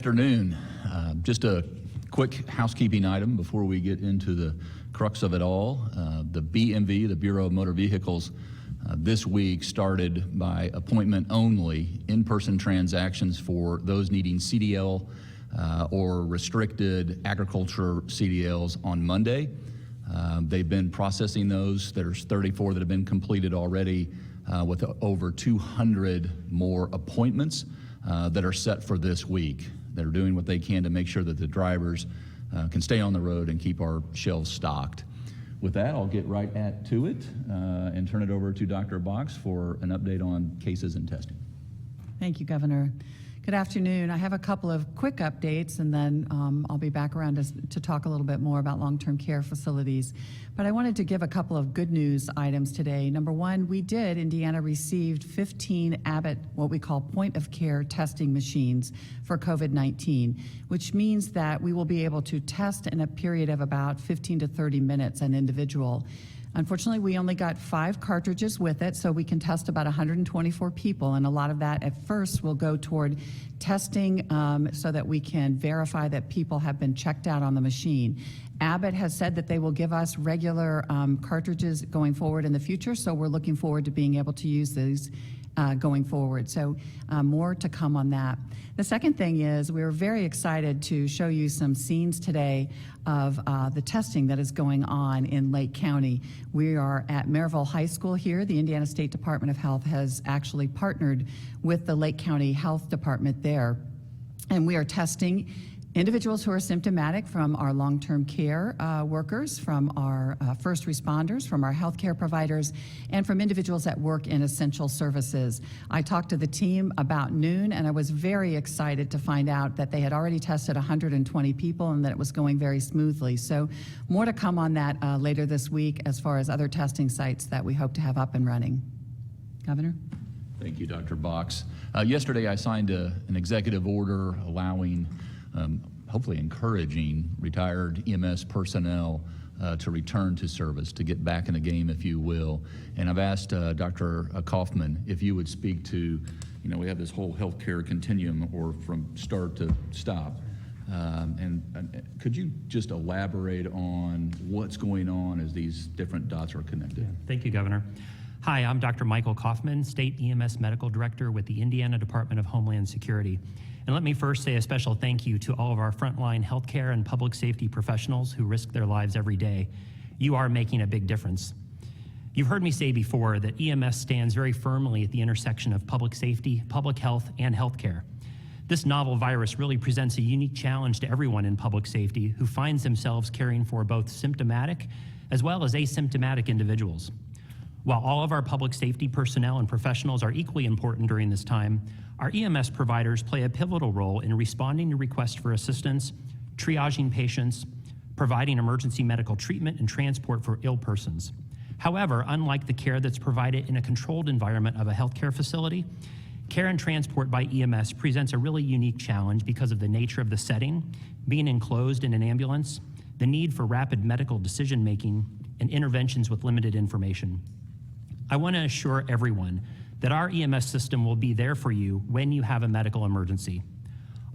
Afternoon. Just a quick housekeeping item before we get into the crux of it all. The BMV, the Bureau of Motor Vehicles, this week started by appointment only in-person transactions for those needing CDL or restricted agriculture CDLs on Monday. They've been processing those. There's 34 that have been completed already with over 200 more appointments that are set for this week. They're doing what they can to make sure that the drivers can stay on the road and keep our shelves stocked. With that, I'll get right to it and turn it over to Dr. Box for an update on cases and testing. Thank you, Governor. Good afternoon. I have a couple of quick updates, and then I'll be back around to talk a little bit more about long-term care facilities. But I wanted to give a couple of good news items today. Number one, Indiana received 15 Abbott, what we call point-of-care testing machines for COVID-19, which means that we will be able to test in a period of about 15 to 30 minutes an individual. Unfortunately, we only got 5 cartridges with it, so we can test about 124 people, and a lot of that at first will go toward testing so that we can verify that people have been checked out on the machine. Abbott has said that they will give us regular cartridges going forward in the future, so we're looking forward to being able to use these going forward. So more to come on that. The second thing is we're very excited to show you some scenes today of the testing that is going on in Lake County. We are at Maryville High School here. The Indiana State Department of Health has actually partnered with the Lake County Health Department there, and we are testing individuals who are symptomatic from our long-term care workers, from our first responders, from our healthcare providers, and from individuals that work in essential services. I talked to the team about noon, and I was very excited to find out that they had already tested 120 people and that it was going very smoothly. So more to come on that later this week as far as other testing sites that we hope to have up and running. Governor? Thank you, Dr. Box. Yesterday I signed an executive order allowing hopefully encouraging retired EMS personnel to return to service, to get back in the game, if you will. And I've asked Dr. Kaufman if you would speak to, we have this whole healthcare continuum, or from start to stop. And could you just elaborate on what's going on as these different dots are connected? Yeah. Thank you, Governor. Hi, I'm Dr. Michael Kaufman, State EMS Medical Director with the Indiana Department of Homeland Security. And let me first say a special thank you to all of our frontline healthcare and public safety professionals who risk their lives every day. You are making a big difference. You've heard me say before that EMS stands very firmly at the intersection of public safety, public health, and healthcare. This novel virus really presents a unique challenge to everyone in public safety who finds themselves caring for both symptomatic as well as asymptomatic individuals. While all of our public safety personnel and professionals are equally important during this time, our EMS providers play a pivotal role in responding to requests for assistance, triaging patients, providing emergency medical treatment and transport for ill persons. However, unlike the care that's provided in a controlled environment of a healthcare facility, care and transport by EMS presents a really unique challenge because of the nature of the setting, being enclosed in an ambulance, the need for rapid medical decision-making, and interventions with limited information. I want to assure everyone that our EMS system will be there for you when you have a medical emergency.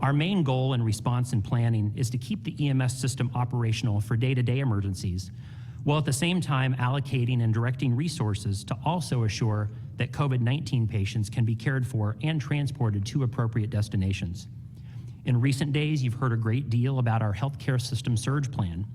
Our main goal in response and planning is to keep the EMS system operational for day-to-day emergencies, while at the same time allocating and directing resources to also assure that COVID-19 patients can be cared for and transported to appropriate destinations. In recent days, you've heard a great deal about our healthcare system surge plan.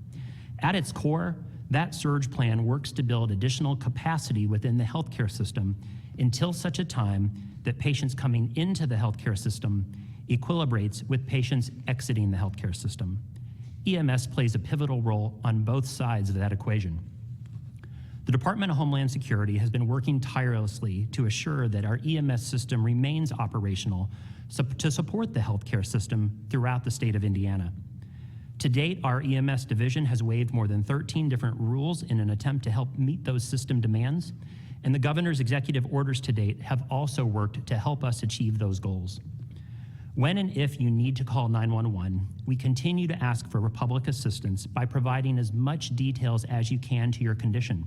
At its core, that surge plan works to build additional capacity within the healthcare system until such a time that patients coming into the healthcare system equilibrates with patients exiting the healthcare system. EMS plays a pivotal role on both sides of that equation. The Department of Homeland Security has been working tirelessly to assure that our EMS system remains operational to support the healthcare system throughout the state of Indiana. To date, our EMS division has waived more than 13 different rules in an attempt to help meet those system demands, and the governor's executive orders to date have also worked to help us achieve those goals. When and if you need to call 911, we continue to ask for public assistance by providing as much details as you can to your condition.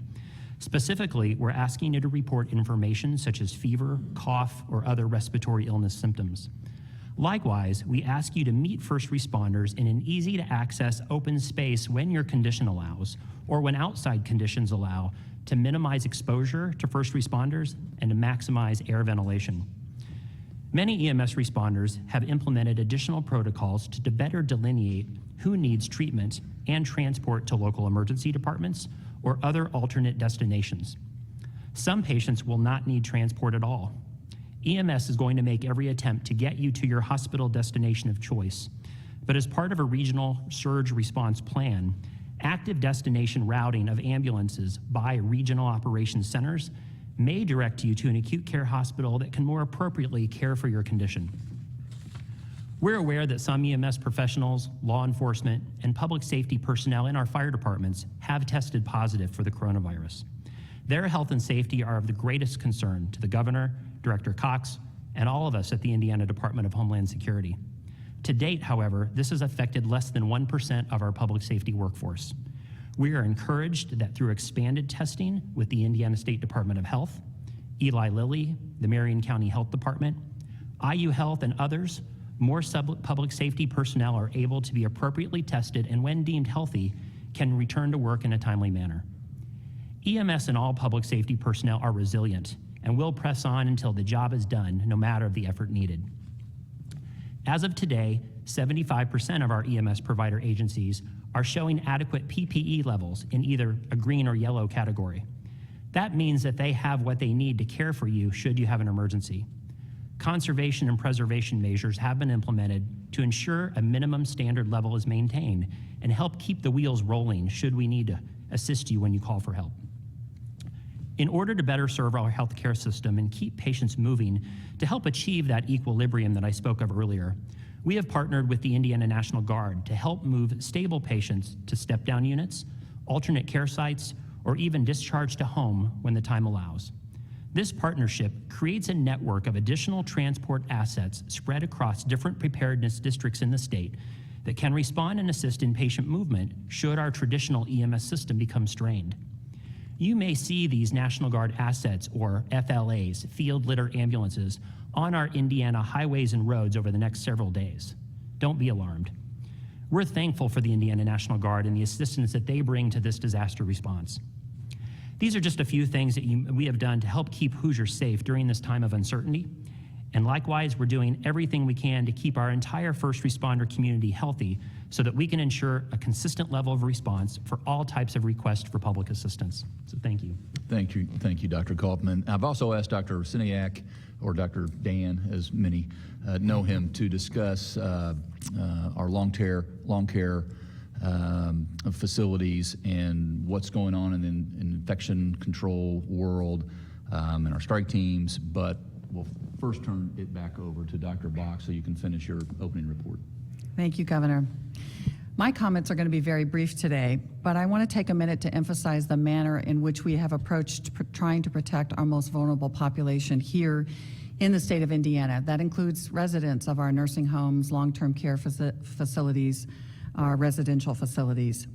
Specifically, we're asking you to report information such as fever, cough, or other respiratory illness symptoms. Likewise, we ask you to meet first responders in an easy-to-access open space when your condition allows, or when outside conditions allow, to minimize exposure to first responders and to maximize air ventilation. Many EMS responders have implemented additional protocols to better delineate who needs treatment and transport to local emergency departments or other alternate destinations. Some patients will not need transport at all. EMS is going to make every attempt to get you to your hospital destination of choice, but as part of a regional surge response plan, active destination routing of ambulances by regional operations centers may direct you to an acute care hospital that can more appropriately care for your condition. We're aware that some EMS professionals, law enforcement, and public safety personnel in our fire departments have tested positive for the coronavirus. Their health and safety are of the greatest concern to the governor, Director Cox, and all of us at the Indiana Department of Homeland Security. To date, however, this has affected less than 1% of our public safety workforce. We are encouraged that through expanded testing with the Indiana State Department of Health, Eli Lilly, the Marion County Health Department, IU Health, and others, more public safety personnel are able to be appropriately tested and, when deemed healthy, can return to work in a timely manner. EMS and all public safety personnel are resilient and will press on until the job is done, no matter the effort needed. As of today, 75% of our EMS provider agencies are showing adequate PPE levels in either a green or yellow category. That means that they have what they need to care for you should you have an emergency. Conservation and preservation measures have been implemented to ensure a minimum standard level is maintained and help keep the wheels rolling should we need to assist you when you call for help. In order to better serve our healthcare system and keep patients moving to help achieve that equilibrium that I spoke of earlier, we have partnered with the Indiana National Guard to help move stable patients to step-down units, alternate care sites, or even discharge to home when the time allows. This partnership creates a network of additional transport assets spread across different preparedness districts in the state that can respond and assist in patient movement should our traditional EMS system become strained. You may see these National Guard assets, or FLAs, field litter ambulances, on our Indiana highways and roads over the next several days. Don't be alarmed. We're thankful for the Indiana National Guard and the assistance that they bring to this disaster response. These are just a few things that we have done to help keep Hoosiers safe during this time of uncertainty. And likewise, we're doing everything we can to keep our entire first responder community healthy so that we can ensure a consistent level of response for all types of requests for public assistance. So thank you. Thank you, Dr. Kaufman. I've also asked Dr. Siniak, or Dr. Dan, as many know him, to discuss our long care facilities and what's going on in the infection control world and our strike teams. But we'll first turn it back over to Dr. Bach so you can finish your opening report. Thank you, Governor. My comments are going to be very brief today, but I want to take a minute to emphasize the manner in which we have approached trying to protect our most vulnerable population here in the state of Indiana. That includes residents of our nursing homes, long-term care facilities, our residential facilities.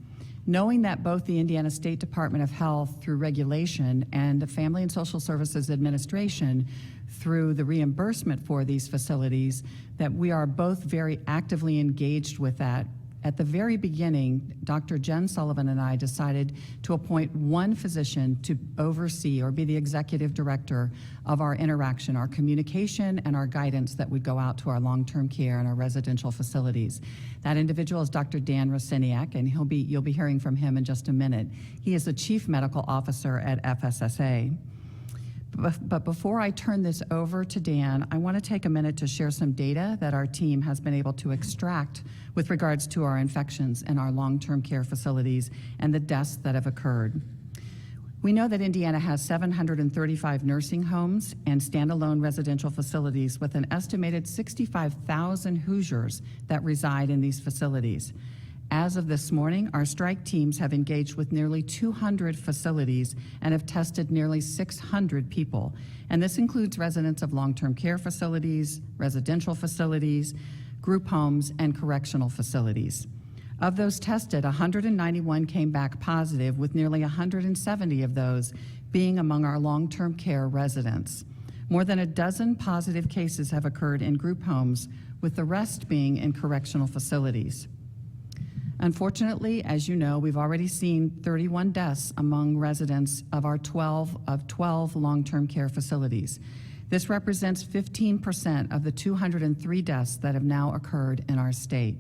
Knowing that both the Indiana State Department of Health through regulation and the Family and Social Services Administration through the reimbursement for these facilities, that we are both very actively engaged with that. At the very beginning, Dr. Jen Sullivan and I decided to appoint one physician to oversee or be the executive director of our interaction, our communication, and our guidance that would go out to our long-term care and our residential facilities. That individual is Dr. Dan Rosiniak, and you'll be hearing from him in just a minute. He is the Chief Medical Officer at FSSA. But before I turn this over to Dan, I want to take a minute to share some data that our team has been able to extract with regards to our infections in our long-term care facilities and the deaths that have occurred. We know that Indiana has 735 nursing homes and standalone residential facilities with an estimated 65,000 Hoosiers that reside in these facilities. As of this morning, our strike teams have engaged with nearly 200 facilities and have tested nearly 600 people. And this includes residents of long-term care facilities, residential facilities, group homes, and correctional facilities. Of those tested, 191 came back positive, with nearly 170 of those being among our long-term care residents. More than a dozen positive cases have occurred in group homes with the rest being in correctional facilities. Unfortunately, as you know, we've already seen 31 deaths among residents of our 12 long-term care facilities. This represents 15% of the 203 deaths that have now occurred in our state.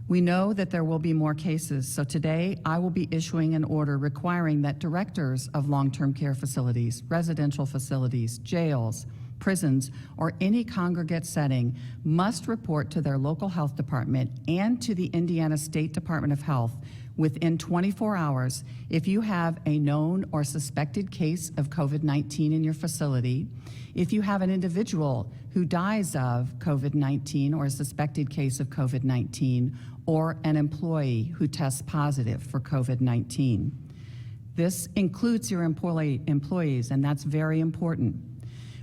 We know that there will be more cases, so today I will be issuing an order requiring that directors of long-term care facilities, residential facilities, jails, prisons, or any congregate setting must report to their local health department and to the Indiana State Department of Health within 24 hours if you have a known or suspected case of COVID-19 in your facility, if you have an individual who dies of COVID-19 or a suspected case of COVID-19, or an employee who tests positive for COVID-19. This includes your employees, and that's very important.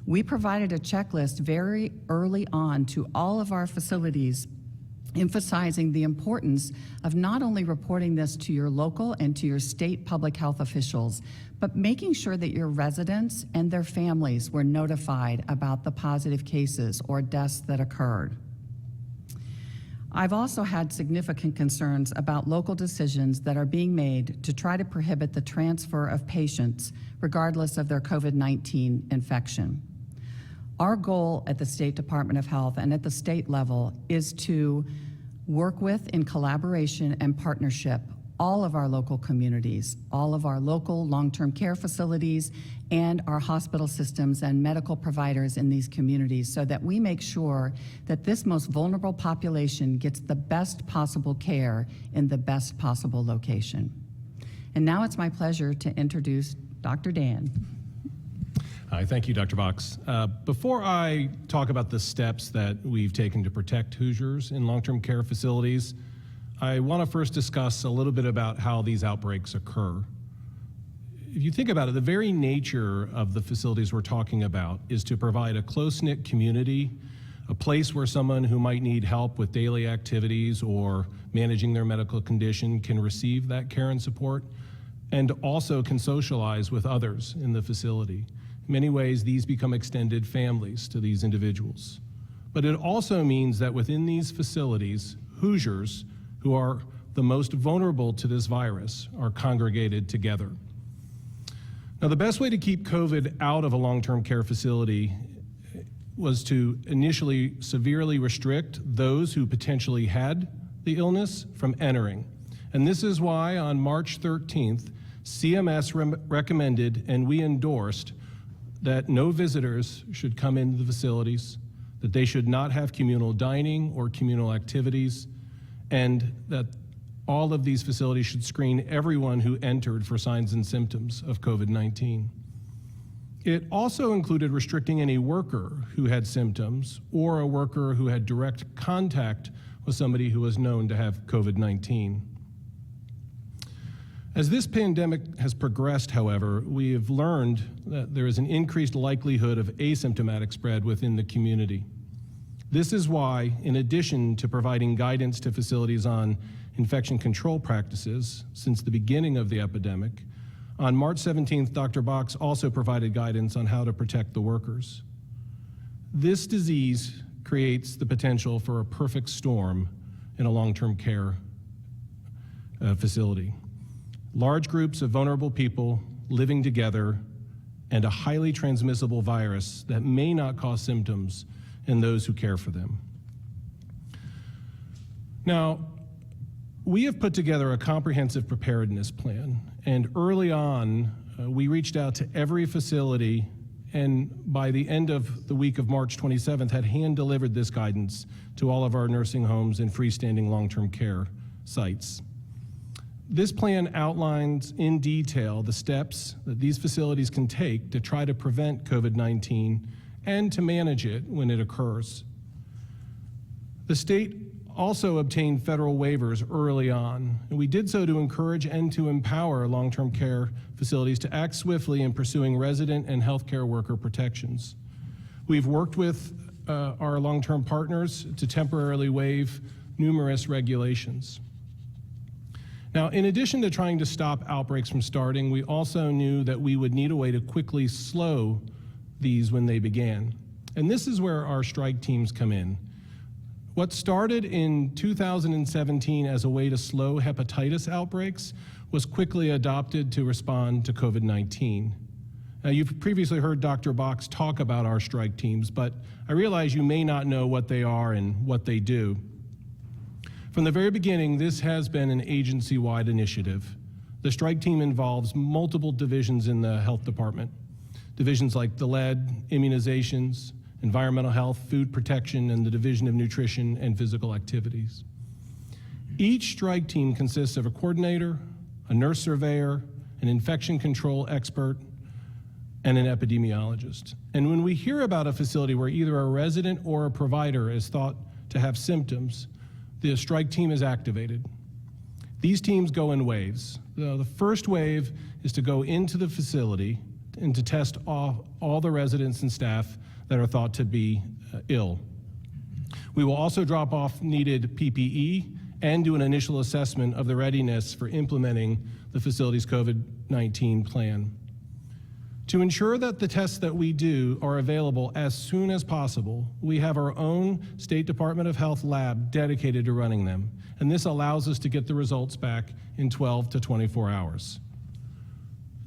We provided a checklist very early on to all of our facilities, emphasizing the importance of not only reporting this to your local and to your state public health officials, but making sure that your residents and their families were notified about the positive cases or deaths that occurred. I've also had significant concerns about local decisions that are being made to try to prohibit the transfer of patients regardless of their COVID-19 infection. Our goal at the State Department of Health and at the state level is to work with, in collaboration and partnership, all of our local communities, all of our local long-term care facilities, and our hospital systems and medical providers in these communities so that we make sure that this most vulnerable population gets the best possible care in the best possible location. And now it's my pleasure to introduce Dr. Dan. Hi, thank you, Dr. Box. Before I talk about the steps that we've taken to protect Hoosiers in long-term care facilities, I want to first discuss a little bit about how these outbreaks occur. If you think about it, the very nature of the facilities we're talking about is to provide a close-knit community, a place where someone who might need help with daily activities or managing their medical condition can receive that care and support, and also can socialize with others in the facility. In many ways, these become extended families to these individuals. But it also means that within these facilities, Hoosiers, who are the most vulnerable to this virus, are congregated together. Now, the best way to keep COVID out of a long-term care facility was to initially severely restrict those who potentially had the illness from entering. And this is why on March 13th, CMS recommended and we endorsed that no visitors should come into the facilities, that they should not have communal dining or communal activities, and that all of these facilities should screen everyone who entered for signs and symptoms of COVID-19. It also included restricting any worker who had symptoms or a worker who had direct contact with somebody who was known to have COVID-19. As this pandemic has progressed, however, we have learned that there is an increased likelihood of asymptomatic spread within the community. This is why, in addition to providing guidance to facilities on infection control practices since the beginning of the epidemic, on March 17th, Dr. Box also provided guidance on how to protect the workers. This disease creates the potential for a perfect storm in a long-term care facility. Large groups of vulnerable people living together and a highly transmissible virus that may not cause symptoms in those who care for them. Now, we have put together a comprehensive preparedness plan, and early on, we reached out to every facility, and by the end of the week of March 27th, had hand-delivered this guidance to all of our nursing homes and freestanding long-term care sites. This plan outlines in detail the steps that these facilities can take to try to prevent COVID-19 and to manage it when it occurs. The state also obtained federal waivers early on, and we did so to encourage and to empower long-term care facilities to act swiftly in pursuing resident and healthcare worker protections. We've worked with our long-term partners to temporarily waive numerous regulations. Now, in addition to trying to stop outbreaks from starting, we also knew that we would need a way to quickly slow these when they began. And this is where our strike teams come in. What started in 2017 as a way to slow hepatitis outbreaks was quickly adopted to respond to COVID-19. Now, you've previously heard Dr. Box talk about our strike teams, but I realize you may not know what they are and what they do. From the very beginning, this has been an agency-wide initiative. The strike team involves multiple divisions in the health department. Divisions like the lead, immunizations, environmental health, food protection, and the Division of Nutrition and Physical Activities. Each strike team consists of a coordinator, a nurse surveyor, an infection control expert, and an epidemiologist. And when we hear about a facility where either a resident or a provider is thought to have symptoms, the strike team is activated. These teams go in waves. The first wave is to go into the facility and to test all the residents and staff that are thought to be ill. We will also drop off needed PPE and do an initial assessment of the readiness for implementing the facility's COVID-19 plan. To ensure that the tests that we do are available as soon as possible, we have our own State Department of Health lab dedicated to running them, and this allows us to get the results back in 12 to 24 hours.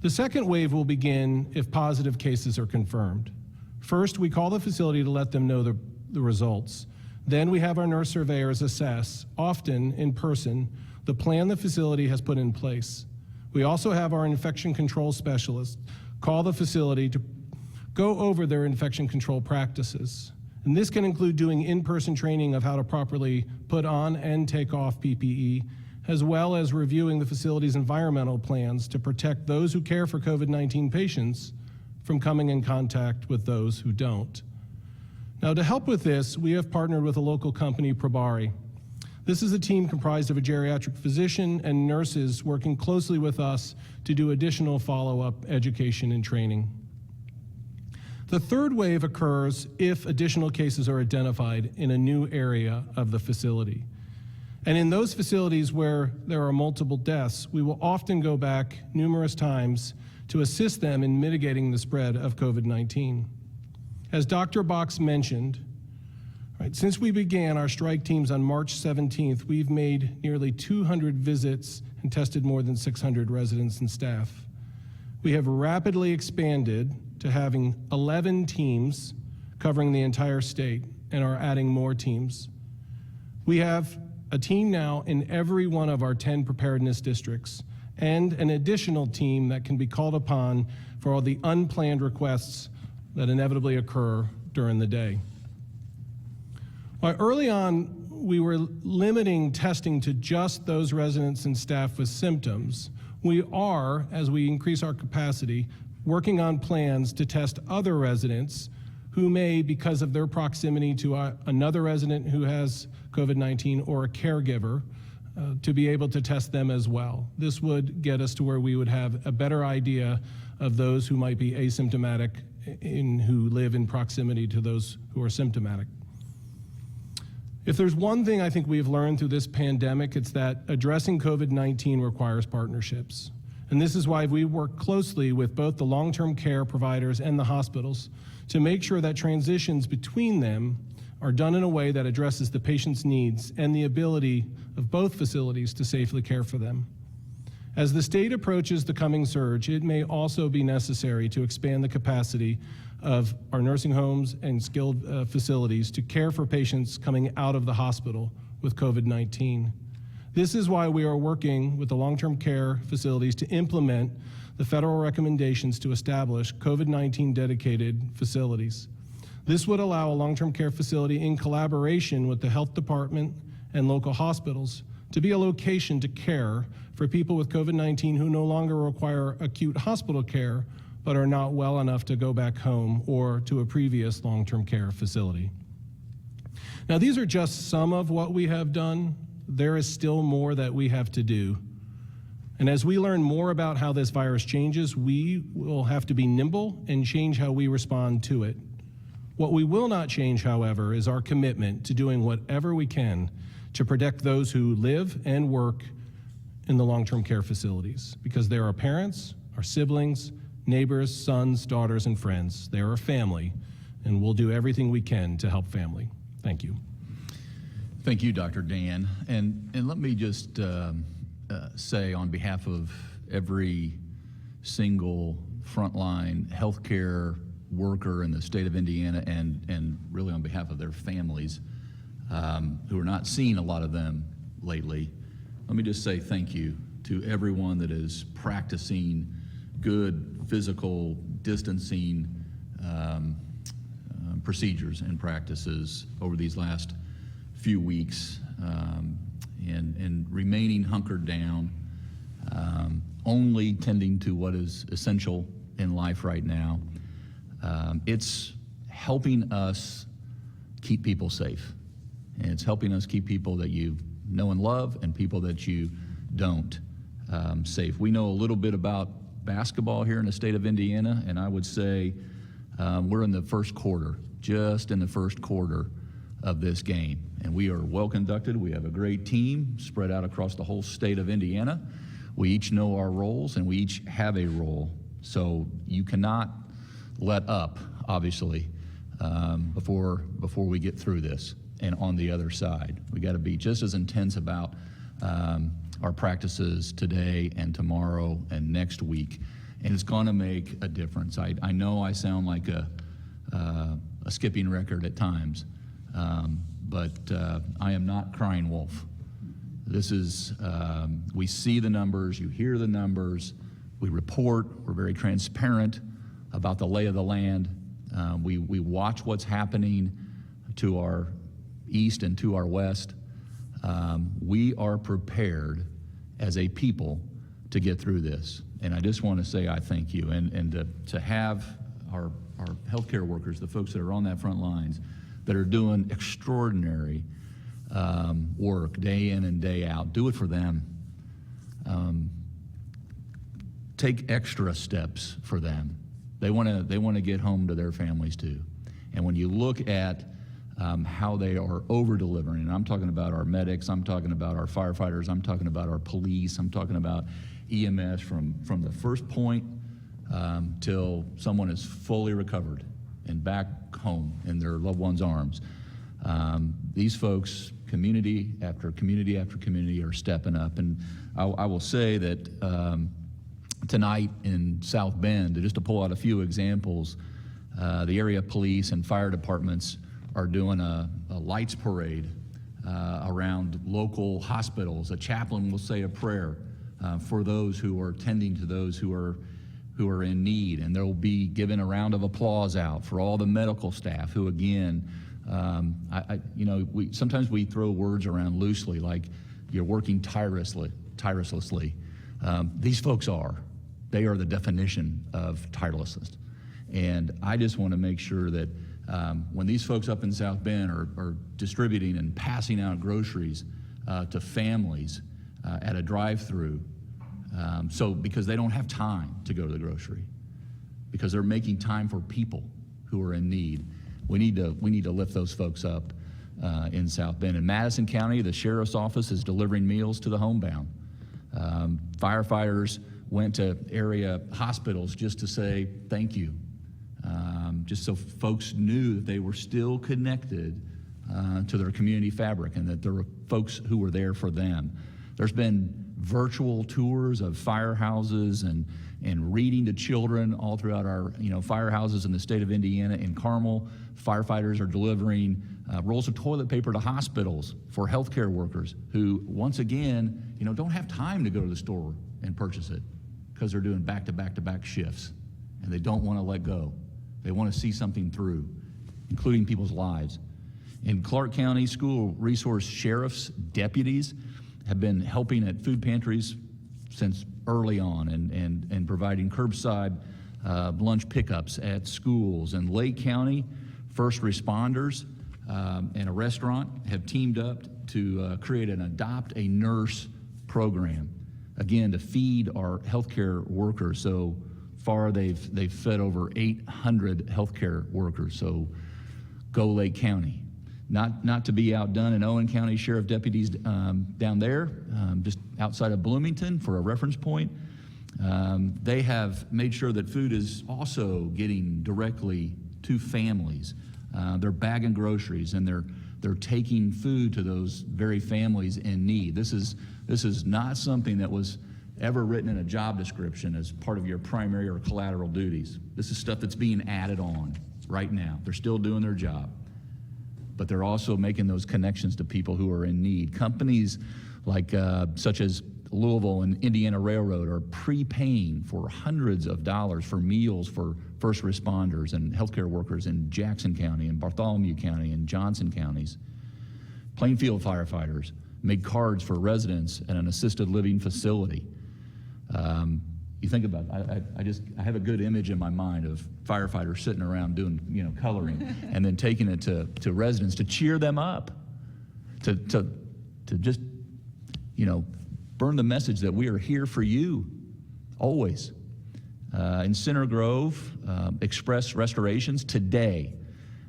The second wave will begin if positive cases are confirmed. First, we call the facility to let them know the results. Then we have our nurse surveyors assess, often in person, the plan the facility has put in place. We also have our infection control specialists call the facility to go over their infection control practices. And this can include doing in-person training of how to properly put on and take off PPE, as well as reviewing the facility's environmental plans to protect those who care for COVID-19 patients from coming in contact with those who don't. Now, to help with this, we have partnered with a local company, Probari. This is a team comprised of a geriatric physician and nurses working closely with us to do additional follow-up education and training. The third wave occurs if additional cases are identified in a new area of the facility. And in those facilities where there are multiple deaths, we will often go back numerous times to assist them in mitigating the spread of COVID-19. As Dr. Box mentioned, since we began our strike teams on March 17th, we've made nearly 200 visits and tested more than 600 residents and staff. We have rapidly expanded to having 11 teams covering the entire state and are adding more teams. We have a team now in every one of our 10 preparedness districts and an additional team that can be called upon for all the unplanned requests that inevitably occur during the day. While early on, we were limiting testing to just those residents and staff with symptoms, we are, as we increase our capacity, working on plans to test other residents who may, because of their proximity to another resident who has COVID-19 or a caregiver, to be able to test them as well. This would get us to where we would have a better idea of those who might be asymptomatic and who live in proximity to those who are symptomatic. If there's one thing I think we've learned through this pandemic, it's that addressing COVID-19 requires partnerships. And this is why we work closely with both the long-term care providers and the hospitals to make sure that transitions between them are done in a way that addresses the patient's needs and the ability of both facilities to safely care for them. As the state approaches the coming surge, it may also be necessary to expand the capacity of our nursing homes and skilled facilities to care for patients coming out of the hospital with COVID-19. This is why we are working with the long-term care facilities to implement the federal recommendations to establish COVID-19 dedicated facilities. This would allow a long-term care facility in collaboration with the health department and local hospitals to be a location to care for people with COVID-19 who no longer require acute hospital care but are not well enough to go back home or to a previous long-term care facility. Now, these are just some of what we have done. There is still more that we have to do. And as we learn more about how this virus changes, we will have to be nimble and change how we respond to it. What we will not change, however, is our commitment to doing whatever we can to protect those who live and work in the long-term care facilities, because they are our parents, our siblings, neighbors, sons, daughters, and friends. They are a family, and we'll do everything we can to help family. Thank you. Thank you, Dr. Dan. And let me just say on behalf of every single frontline healthcare worker in the state of Indiana and really on behalf of their families who are not seeing a lot of them lately, let me just say thank you to everyone that is practicing good physical distancing procedures and practices over these last few weeks and remaining hunkered down, only tending to what is essential in life right now. It's helping us keep people safe. And it's helping us keep people that you know and love and people that you don't safe. We know a little bit about basketball here in the state of Indiana, and I would say we're in the first quarter, just in the first quarter of this game. And we are well conducted. We have a great team spread out across the whole state of Indiana. We each know our roles and we each have a role. So you cannot let up, obviously, before we get through this and on the other side. We got to be just as intense about our practices today and tomorrow and next week. And it's going to make a difference. I know I sound like a skipping record at times, but I am not crying wolf. This is, we see the numbers, you hear the numbers, we report, we're very transparent about the lay of the land. We watch what's happening to our east and to our west. We are prepared as a people to get through this. And I just want to say I thank you. And to have our healthcare workers, the folks that are on that front lines, that are doing extraordinary work day in and day out, do it for them. Take extra steps for them. They want to get home to their families too. And when you look at how they are over-delivering, and I'm talking about our medics, I'm talking about our firefighters, I'm talking about our police, I'm talking about EMS from the first point till someone is fully recovered and back home in their loved one's arms. These folks, community after community after community, are stepping up. And I will say that tonight in South Bend, just to pull out a few examples, the area police and fire departments are doing a lights parade around local hospitals. A chaplain will say a prayer for those who are tending to those who are in need, and there will be given a round of applause out for all the medical staff who, again, sometimes we throw words around loosely, like you're working tirelessly. These folks they are the definition of tirelessness. And I just want to make sure that when these folks up in South Bend are distributing and passing out groceries to families at a drive-through, because they don't have time to go to the grocery, because they're making time for people who are in need. We need to lift those folks up in South Bend. In Madison County, the sheriff's office is delivering meals to the homebound. Firefighters went to area hospitals just to say thank you, just so folks knew that they were still connected to their community fabric and that there were folks who were there for them. There's been virtual tours of firehouses and reading to children all throughout our firehouses in the state of Indiana. In Carmel, firefighters are delivering rolls of toilet paper to hospitals for healthcare workers who, once again, don't have time to go to the store and purchase it because they're doing back-to-back-to-back shifts, and they don't want to let go. They want to see something through, including people's lives. In Clark County, school resource sheriffs, deputies have been helping at food pantries since early on and providing curbside lunch pickups at schools. In Lake County, first responders and a restaurant have teamed up to create an Adopt a Nurse program, again, to feed our healthcare workers. So far, they've fed over 800 healthcare workers. So go Lake County. Not to be outdone, in Owen County, sheriff deputies down there, just outside of Bloomington, for a reference point, they have made sure that food is also getting directly to families. They're bagging groceries and They're taking food to those very families in need. This is not something that was ever written in a job description as part of your primary or collateral duties. This is stuff that's being added on right now. They're still doing their job, but they're also making those connections to people who are in need. Companies like such as Louisville and Indiana Railroad are prepaying for hundreds of dollars for meals for first responders and healthcare workers in Jackson County and Bartholomew County and Johnson counties. Plainfield firefighters made cards for residents at an assisted living facility. You think about it, I have a good image in my mind of firefighters sitting around doing, coloring and then taking it to residents to cheer them up, to just, burn the message that we are here for you, always. In Center Grove, Express Restorations, today,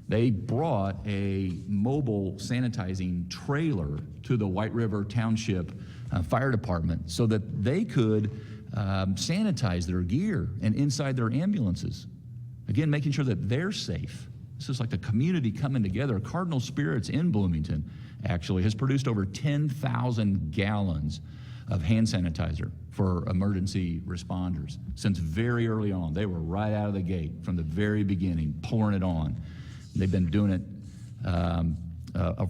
they brought a mobile sanitizing trailer to the White River Township Fire Department so that they could sanitize their gear and inside their ambulances. Again, making sure that they're safe. This is like the community coming together. Cardinal Spirits in Bloomington actually has produced over 10,000 gallons of hand sanitizer for emergency responders since very early on. They were right out of the gate from the very beginning, pouring it on. They've been doing it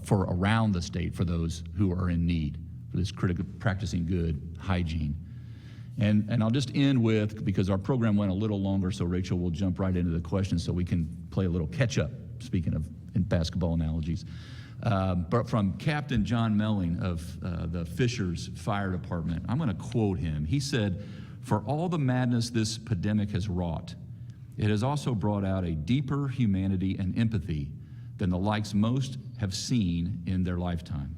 for around the state for those who are in need, for this critical, practicing good hygiene. And I'll just end with, because our program went a little longer, so Rachel will jump right into the questions so we can play a little catch-up, speaking of in basketball analogies. But from Captain John Melling of the Fishers Fire Department, I'm going to quote him. He said, "For all the madness this pandemic has wrought, it has also brought out a deeper humanity and empathy than the likes most have seen in their lifetime.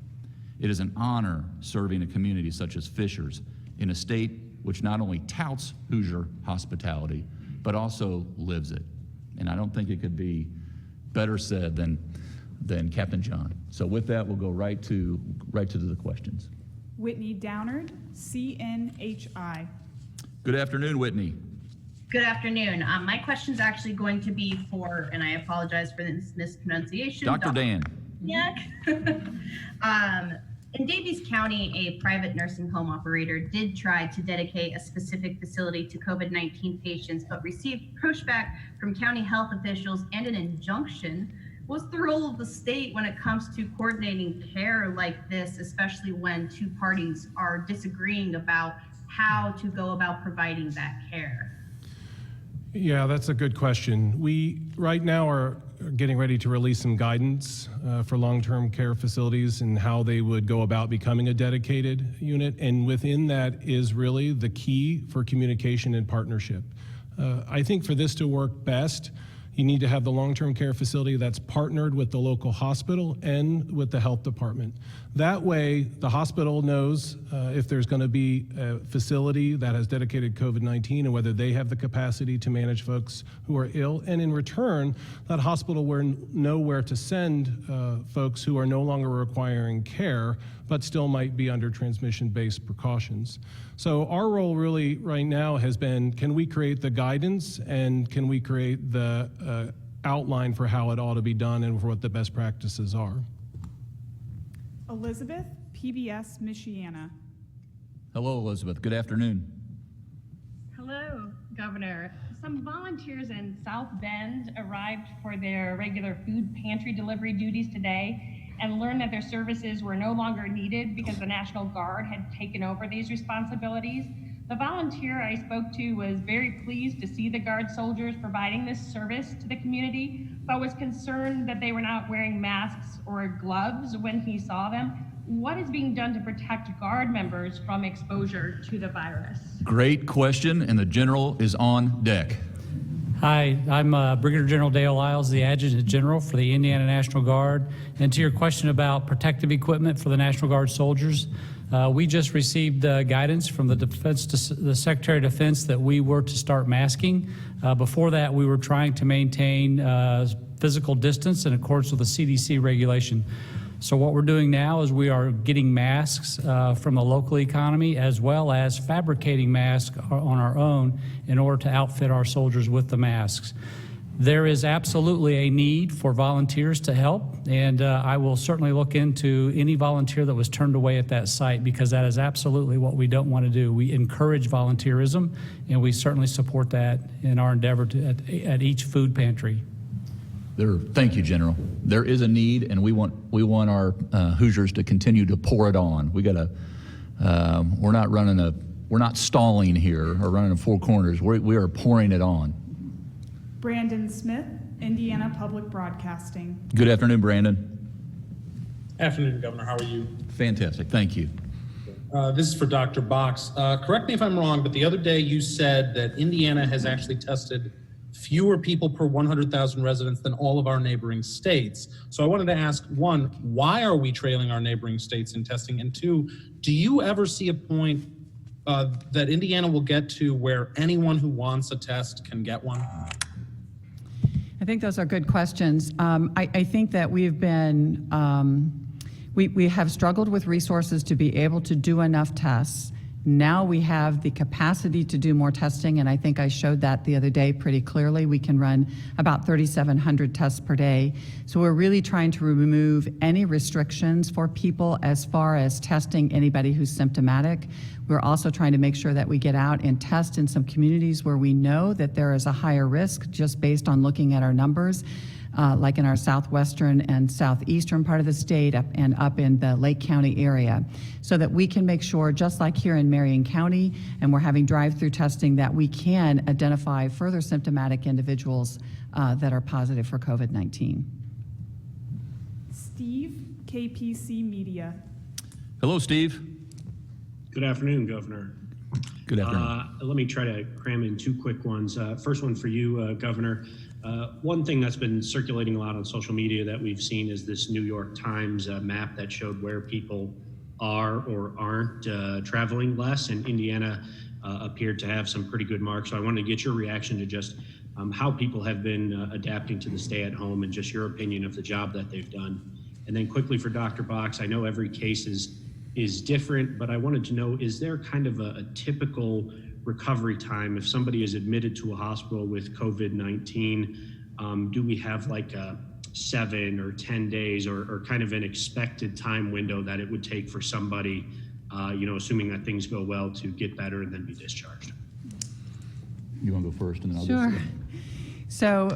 It is an honor serving a community such as Fishers in a state which not only touts Hoosier hospitality, but also lives it." And I don't think it could be better said than Captain John. So with that, we'll go right to the questions. Whitney Downard, CNHI. Good afternoon, Whitney. Good afternoon. My question is actually going to be for, and I apologize for this mispronunciation. Dr. Dan. Yeah. In Davies County, a private nursing home operator did try to dedicate a specific facility to COVID-19 patients, but received pushback from county health officials and an injunction. What's the role of the state when it comes to coordinating care like this, especially when two parties are disagreeing about how to go about providing that care? Yeah, that's a good question. We right now are getting ready to release some guidance for long-term care facilities and how they would go about becoming a dedicated unit. And within that is really the key for communication and partnership. I think for this to work best, you need to have the long-term care facility that's partnered with the local hospital and with the health department. That way, the hospital knows if there's going to be a facility that has dedicated COVID-19 and whether they have the capacity to manage folks who are ill. And in return, that hospital will know where to send folks who are no longer requiring care, but still might be under transmission-based precautions. So our role really right now has been, can we create the guidance and can we create the outline for how it ought to be done and for what the best practices are? Elizabeth, PBS Michiana. Hello, Elizabeth. Good afternoon. Hello, Governor. Some volunteers in South Bend arrived for their regular food pantry delivery duties today and learned that their services were no longer needed because the National Guard had taken over these responsibilities. The volunteer I spoke to was very pleased to see the Guard soldiers providing this service to the community, but was concerned that they were not wearing masks or gloves when he saw them. What is being done to protect Guard members from exposure to the virus? Great question, and the General is on deck. Hi, I'm Brigadier General Dale Isles, the Adjutant General for the Indiana National Guard. And to your question about protective equipment for the National Guard soldiers, we just received guidance from the Secretary of Defense that we were to start masking. Before that, we were trying to maintain physical distance in accordance with the CDC regulation. So what we're doing now is we are getting masks from the local economy as well as fabricating masks on our own in order to outfit our soldiers with the masks. There is absolutely a need for volunteers to help, and I will certainly look into any volunteer that was turned away at that site, because that is absolutely what we don't want to do. We encourage volunteerism, and we certainly support that in our endeavor at each food pantry. Thank you, General. There is a need, and we want our Hoosiers to continue to pour it on. We got to. We're not stalling here or running in four corners. We are pouring it on. Brandon Smith, Indiana Public Broadcasting. Good afternoon, Brandon. Afternoon, Governor. How are you? Fantastic. Thank you. This is for Dr. Box. Correct me if I'm wrong, but the other day you said that Indiana has actually tested fewer people per 100,000 residents than all of our neighboring states. So I wanted to ask, one, why are we trailing our neighboring states in testing? And two, do you ever see a point that Indiana will get to where anyone who wants a test can get one? I think those are good questions. I think that we've been, we have struggled with resources to be able to do enough tests. Now we have the capacity to do more testing, and I think I showed that the other day pretty clearly. We can run about 3,700 tests per day. So we're really trying to remove any restrictions for people as far as testing anybody who's symptomatic. We're also trying to make sure that we get out and test in some communities where we know that there is a higher risk just based on looking at our numbers. Like in our southwestern and southeastern part of the state up in the Lake County area, so that we can make sure, just like here in Marion County, and we're having drive-through testing, that we can identify further symptomatic individuals that are positive for COVID-19. Steve, KPC Media. Hello, Steve. Good afternoon, Governor. Good afternoon. Let me try to cram in two quick ones. First one for you, Governor. One thing that's been circulating a lot on social media that we've seen is this New York Times map that showed where people are or aren't traveling less, and Indiana appeared to have some pretty good marks. So I wanted to get your reaction to just how people have been adapting to the stay at home, and just your opinion of the job that they've done. And then quickly for Dr. Box, I know every case is different, but I wanted to know, is there kind of a typical recovery time if somebody is admitted to a hospital with COVID-19? Do we have like a 7 or 10 days or kind of an expected time window that it would take for somebody, assuming that things go well, to get better and then be discharged? You want to go first, and then I'll Sure. go. So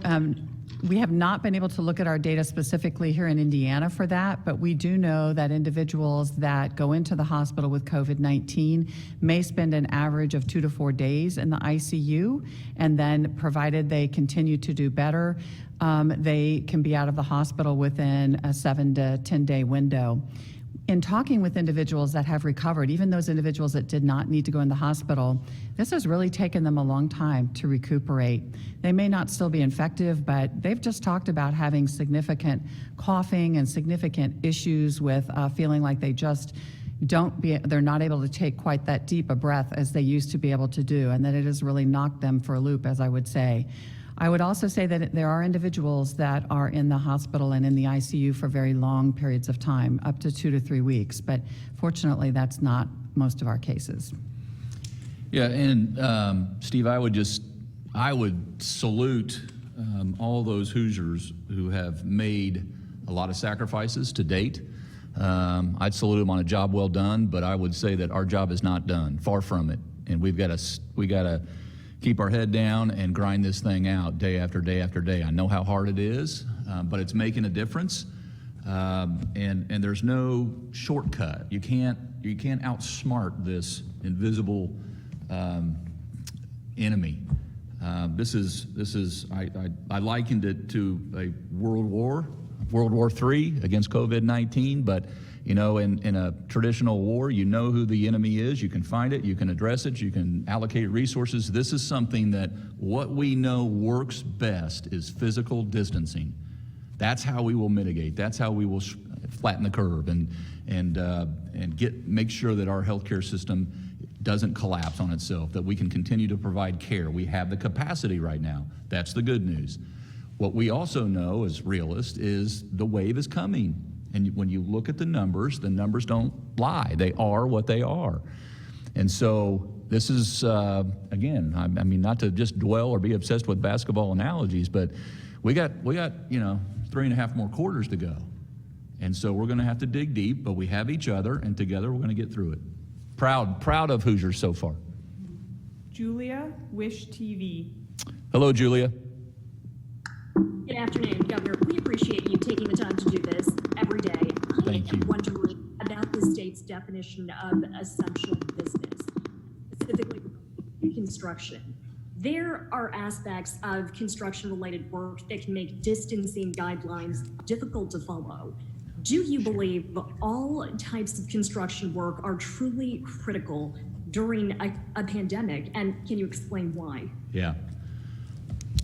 we have not been able to look at our data specifically here in Indiana for that, but we do know that individuals that go into the hospital with COVID-19 may spend an average of 2 to 4 days in the ICU, and then provided they continue to do better, they can be out of the hospital within a 7 to 10 day window. In talking with individuals that have recovered, even those individuals that did not need to go in the hospital, this has really taken them a long time to recuperate. They may not still be infective, but they've just talked about having significant coughing and significant issues with feeling like they just they're not able to take quite that deep a breath as they used to be able to do, and that it has really knocked them for a loop, as I would say. I would also say that there are individuals that are in the hospital and in the ICU for very long periods of time, up to 2 to 3 weeks, but fortunately that's not most of our cases. Yeah, and Steve, I would salute all those Hoosiers who have made a lot of sacrifices to date. I'd salute them on a job well done, but I would say that our job is not done, far from it, and we got to keep our head down and grind this thing out day after day after day. I know how hard it is, but it's making a difference, and there's no shortcut. You can't outsmart this invisible enemy. I likened it to a World War III against COVID-19, but in a traditional war, you know who the enemy is, you can find it, you can address it, you can allocate resources. This is something that what we know works best is physical distancing. That's how we will mitigate. That's how we will flatten the curve and make sure that our healthcare system doesn't collapse on itself, that we can continue to provide care. We have the capacity right now. That's the good news. What we also know as realists is the wave is coming. And when you look at the numbers don't lie. They are what they are. And so this is, again, I mean, not to just dwell or be obsessed with basketball analogies, but we got 3.5 more quarters to go. And so we're going to have to dig deep, but we have each other, and together we're going to get through it. Proud of Hoosiers so far. Julia, Wish TV. Hello, Julia. Good afternoon, Governor. We appreciate you taking the time to do this every day. Thank you. I am wondering about the state's definition of essential business, specifically construction. There are aspects of construction-related work that can make distancing guidelines difficult to follow. Do you believe all types of construction work are truly critical during a pandemic, and can you explain why? Yeah.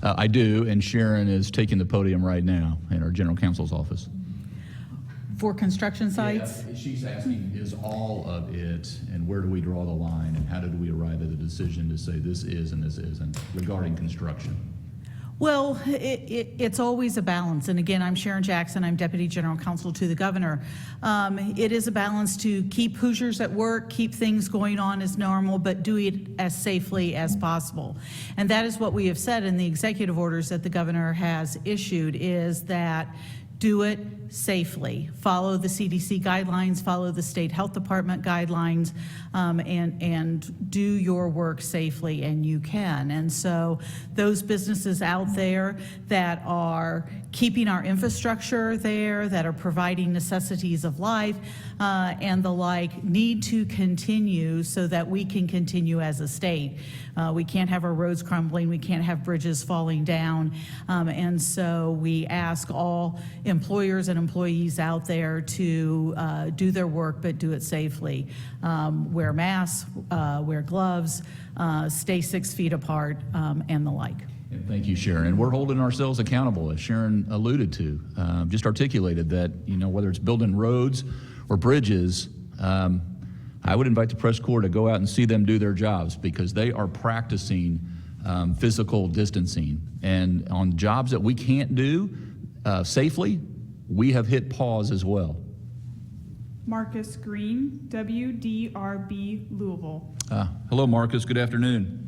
I do, and Sharon is taking the podium right now in our general counsel's office. For construction sites? Yeah, she's asking, is all of it, and where do we draw the line, and how did we arrive at the decision to say this is and this isn't regarding construction? Well, it's always a balance. And again, I'm Sharon Jackson. I'm Deputy General Counsel to the Governor. It is a balance to keep Hoosiers at work, keep things going on as normal, but do it as safely as possible. And that is what we have said in the executive orders that the Governor has issued, is that do it safely. Follow the CDC guidelines, follow the state health department guidelines, and do your work safely, and you can. And so those businesses out there that are keeping our infrastructure there, that are providing necessities of life and the like, need to continue so that we can continue as a state. We can't have our roads crumbling, we can't have bridges falling down, and so we ask all employers and employees out there to do their work, but do it safely. Wear masks, wear gloves, stay 6 feet apart, and the like. And thank you, Sharon. And we're holding ourselves accountable, as Sharon alluded to, just articulated that, whether it's building roads or bridges, I would invite the press corps to go out and see them do their jobs, because they are practicing physical distancing. And on jobs that we can't do safely, we have hit pause as well. Marcus Green, WDRB Louisville. Hello, Marcus. Good afternoon.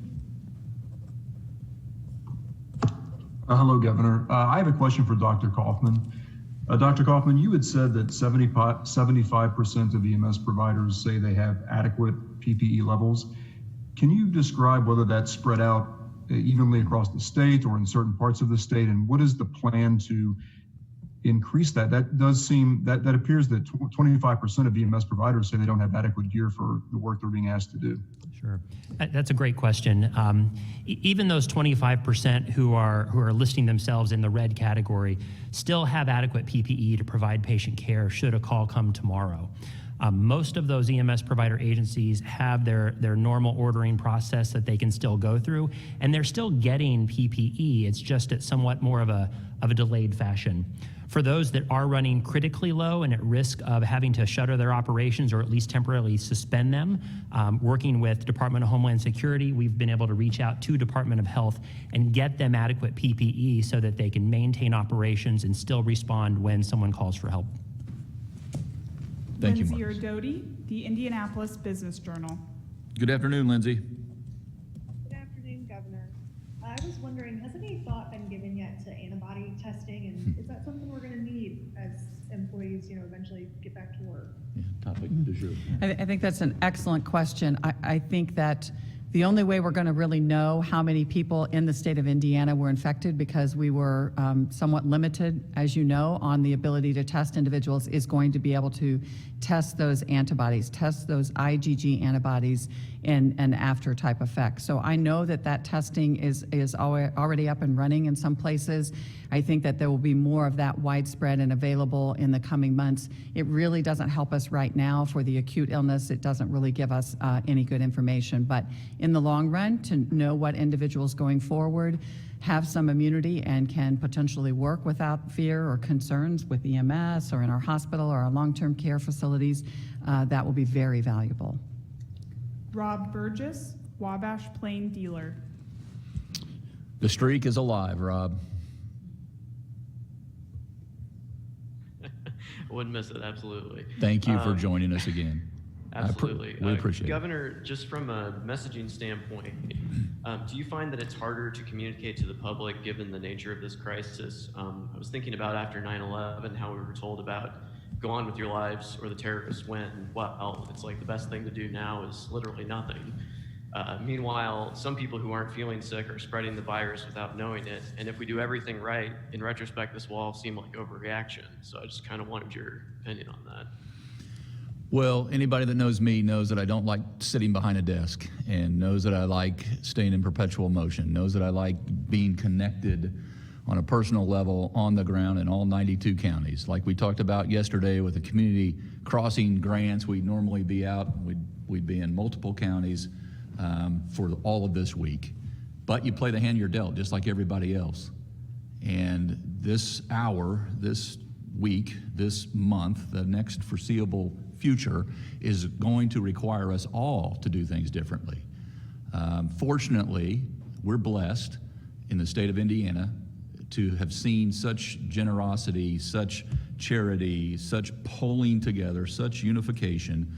Hello, Governor. I have a question for Dr. Kaufman. Dr. Kaufman, you had said that 75% of EMS providers say they have adequate PPE levels. Can you describe whether that's spread out evenly across the state or in certain parts of the state, and what is the plan to increase that? That does seem, that appears that 25% of EMS providers say they don't have adequate gear for the work they're being asked to do. Sure. That's a great question. Even those 25% who are listing themselves in the red category still have adequate PPE to provide patient care should a call come tomorrow. Most of those EMS provider agencies have their normal ordering process that they can still go through, and they're still getting PPE. It's just at somewhat more of a delayed fashion. For those that are running critically low and at risk of having to shutter their operations or at least temporarily suspend them, working with Department of Homeland Security, we've been able to reach out to Department of Health and get them adequate PPE so that they can maintain operations and still respond when someone calls for help. Thank you, Lindsay Marcus. Erdody, the Indianapolis Business Journal. Good afternoon, Lindsay. Good afternoon, Governor. I was wondering, has any thought been given yet to antibody testing, and is that something we're going to need as employees, eventually get back to work? Yeah, topic du jour. I think that's an excellent question. I think that the only way we're going to really know how many people in the state of Indiana were infected, because we were somewhat limited, as you know, on the ability to test individuals, is going to be able to test those antibodies, test those IgG antibodies in an after type effect. So I know that testing is already up and running in some places. I think that there will be more of that widespread and available in the coming months. It really doesn't help us right now for the acute illness. It doesn't really give us any good information. But in the long run, to know what individuals going forward have some immunity and can potentially work without fear or concerns with EMS or in our hospital or our long-term care facilities, that will be very valuable. Rob Burgess, Wabash Plain Dealer. The streak is alive, Rob. Wouldn't miss it, absolutely. Thank you for joining us again. Absolutely. We appreciate it. Governor, just from a messaging standpoint, do you find that it's harder to communicate to the public given the nature of this crisis? I was thinking about after 9/11, how we were told about go on with your lives or the terrorists win. Well, it's like the best thing to do now is literally nothing. Meanwhile, some people who aren't feeling sick are spreading the virus without knowing it. And if we do everything right, in retrospect, this will all seem like overreaction. So I just kind of wanted your opinion on that. Well, anybody that knows me knows that I don't like sitting behind a desk, and knows that I like staying in perpetual motion, knows that I like being connected on a personal level on the ground in all 92 counties. Like we talked about yesterday with the community crossing grants, we'd normally be out, we'd be in multiple counties for all of this week. But you play the hand you're dealt, just like everybody else. And this hour, this week, this month, the next foreseeable future is going to require us all to do things differently. Fortunately, we're blessed in the state of Indiana to have seen such generosity, such charity, such pulling together, such unification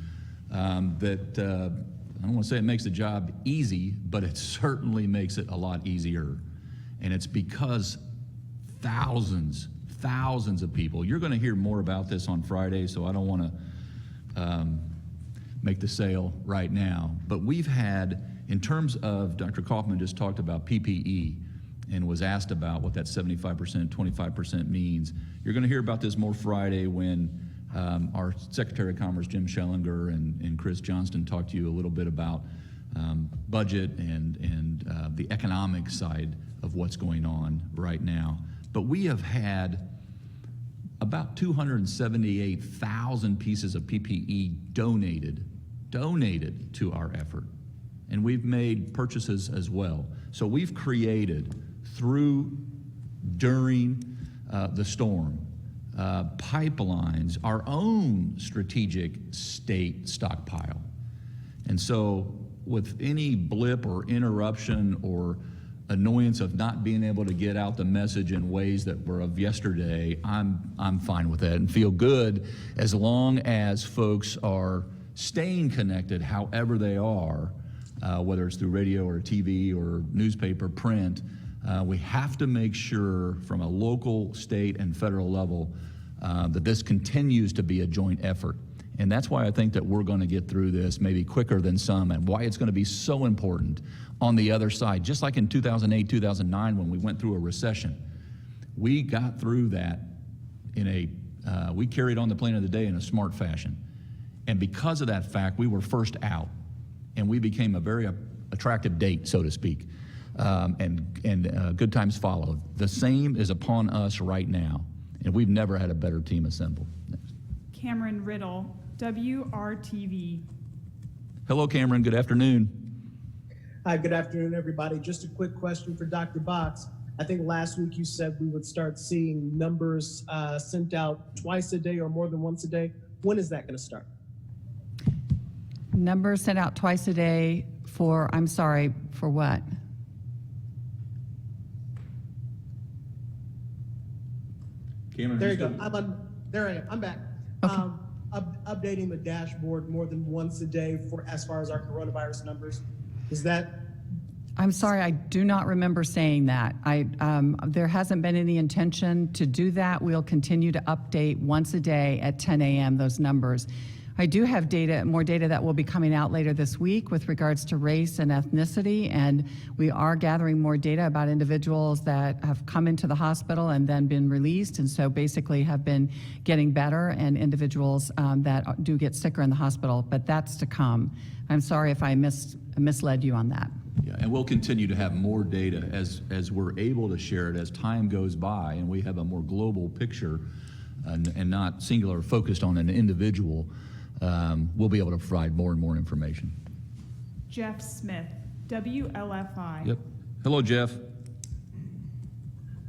that I don't want to say it makes the job easy, but it certainly makes it a lot easier. And it's because thousands of people, you're going to hear more about this on Friday, so I don't want to make the sale right now. But we've had, in terms of, Dr. Kaufman just talked about PPE and was asked about what that 75%, 25% means. You're going to hear about this more Friday when our Secretary of Commerce, Jim Schellinger, and Chris Johnston talked to you a little bit about budget and the economic side of what's going on right now. But we have had about 278,000 pieces of PPE donated to our effort. And we've made purchases as well. So we've created during the storm, pipelines, our own strategic state stockpile. And so with any blip or interruption or annoyance of not being able to get out the message in ways that were of yesterday, I'm fine with that and feel good as long as folks are staying connected however they are, whether it's through radio or TV or newspaper, print. We have to make sure from a local, state, and federal level that this continues to be a joint effort. And that's why I think that we're going to get through this maybe quicker than some, and why it's going to be so important on the other side. Just like in 2008, 2009, when we went through a recession, we got through that we carried on the plan of the day in a smart fashion. And because of that fact, we were first out, and we became a very attractive date, so to speak. And good times followed. The same is upon us right now, and we've never had a better team assembled. Next. Cameron Riddle, WRTV. Hello, Cameron. Good afternoon. Hi, good afternoon, everybody. Just a quick question for Dr. Box. I think last week you said we would start seeing numbers sent out twice a day or more than once a day. When is that going to start? Numbers sent out twice a day for what? Cameron, there you go. There I am. I'm back. Okay. Updating the dashboard more than once a day for as far as our coronavirus numbers. Is that? I'm sorry, I do not remember saying that. There hasn't been any intention to do that. We'll continue to update once a day at 10 a.m. those numbers. I do have more data that will be coming out later this week with regards to race and ethnicity, and we are gathering more data about individuals that have come into the hospital and then been released, and so basically have been getting better, and individuals that do get sicker in the hospital, but that's to come. I'm sorry if I misled you on that. Yeah, and we'll continue to have more data as we're able to share it as time goes by, and we have a more global picture and not singular focused on an individual. We'll be able to provide more and more information. Jeff Smith, WLFI. Yep. Hello, Jeff.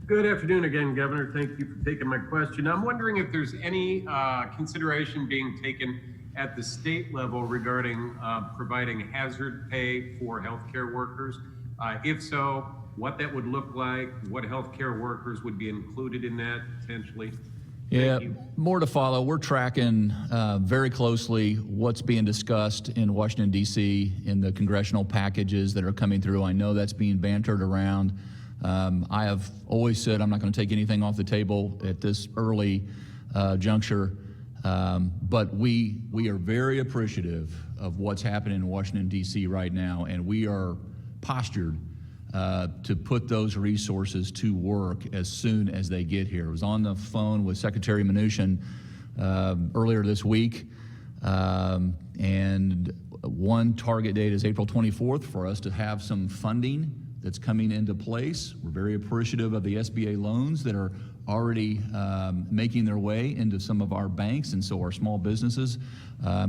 Good afternoon again, Governor. Thank you for taking my question. I'm wondering if there's any consideration being taken at the state level regarding providing hazard pay for healthcare workers. If so, what that would look like, what healthcare workers would be included in that potentially. Yeah, you. more to follow. We're tracking very closely what's being discussed in Washington, D.C. in the congressional packages that are coming through. I know that's being bantered around. I have always said I'm not going to take anything off the table at this early juncture, but we are very appreciative of what's happening in Washington, D.C. right now, and we are postured to put those resources to work as soon as they get here. I was on the phone with Secretary Mnuchin earlier this week, and one target date is April 24th for us to have some funding that's coming into place. We're very appreciative of the SBA loans that are already making their way into some of our banks, and so our small businesses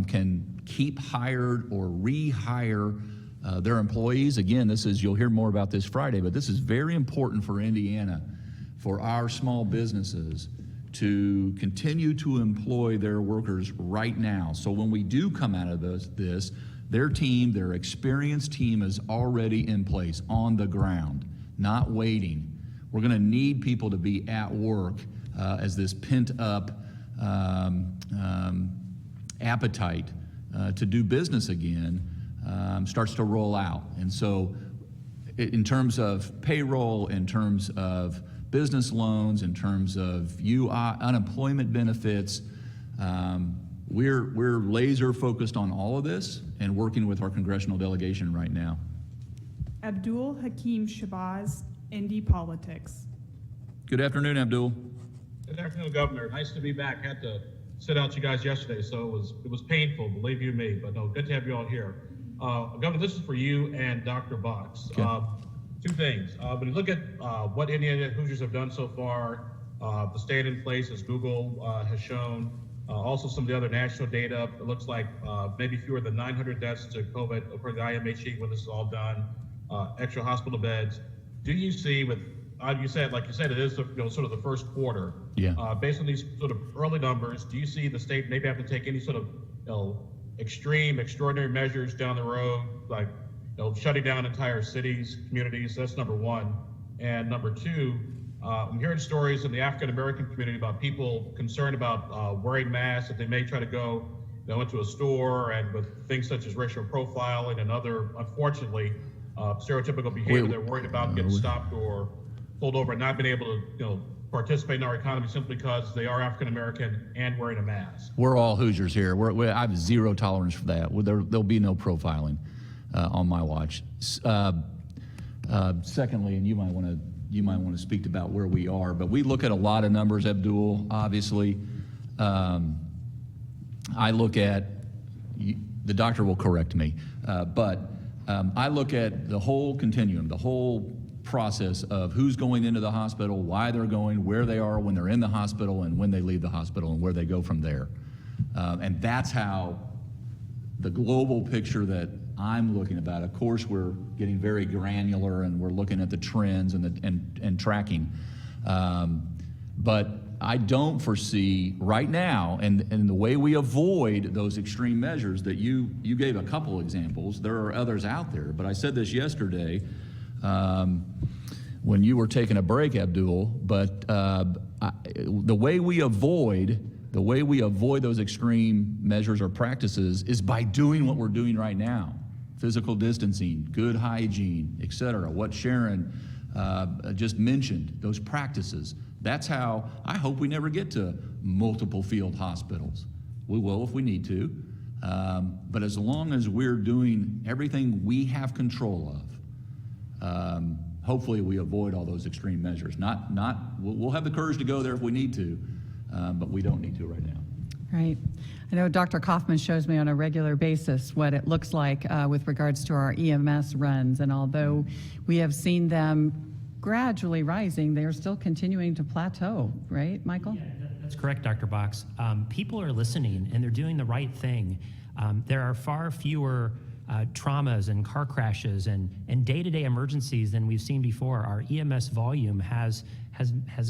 can keep hired or rehire their employees. Again, you'll hear more about this Friday, but this is very important for Indiana, for our small businesses to continue to employ their workers right now. So when we do come out of this, their experienced team is already in place, on the ground, not waiting. We're going to need people to be at work as this pent-up appetite to do business again starts to roll out. And so in terms of payroll, in terms of business loans, in terms of unemployment benefits, we're laser focused on all of this and working with our congressional delegation right now. Abdul Hakim Shabazz, Indy Politics. Good afternoon, Abdul. Good afternoon, Governor. Nice to be back. Had to sit out you guys yesterday, so it was painful, believe you me. But no, good to have you all here. Governor, this is for you and Dr. Box. Okay. Two things. When you look at what Indiana Hoosiers have done so far, the state in place, as Google has shown, also some of the other national data, it looks like maybe fewer than 900 deaths to COVID according to the IMHE when this is all done, extra hospital beds. Do you see with, like you said, it is sort of the first quarter. Yeah. Based on these sort of early numbers, do you see the state maybe have to take any sort of extreme, extraordinary measures down the road, like shutting down entire cities, communities? That's number one. And number two, I'm hearing stories in the African American community about people concerned about wearing masks, that they may try to go into a store, and with things such as racial profiling and other, unfortunately, stereotypical behavior, they're worried about getting stopped or pulled over and not being able to participate in our economy simply because they are African American and wearing a mask. We're all Hoosiers here. I have zero tolerance for that. There'll be no profiling on my watch. Secondly, and you might want to speak about where we are, but we look at a lot of numbers, Abdul. Obviously, I look at the doctor will correct me, but I look at the whole continuum, the whole process of who's going into the hospital, why they're going, where they are when they're in the hospital, and when they leave the hospital, and where they go from there. And that's how the global picture that I'm looking about. Of course, we're getting very granular, and we're looking at the trends and tracking. But I don't foresee right now, and the way we avoid those extreme measures that you gave a couple examples, there are others out there, but I said this yesterday when you were taking a break, Abdul, but the way we avoid those extreme measures or practices is by doing what we're doing right now. Physical distancing, good hygiene, et cetera. What Sharon just mentioned, those practices. That's how I hope we never get to multiple field hospitals. We will if we need to. But as long as we're doing everything we have control of, hopefully we avoid all those extreme measures. We'll have the courage to go there if we need to, but we don't need to right now. Right. I know Dr. Kaufman shows me on a regular basis what it looks like with regards to our EMS runs, and although we have seen them gradually rising, they are still continuing to plateau, right, Michael? Yeah, that's correct, Dr. Box. People are listening, and they're doing the right thing. There are far fewer traumas and car crashes and day-to-day emergencies than we've seen before. Our EMS volume has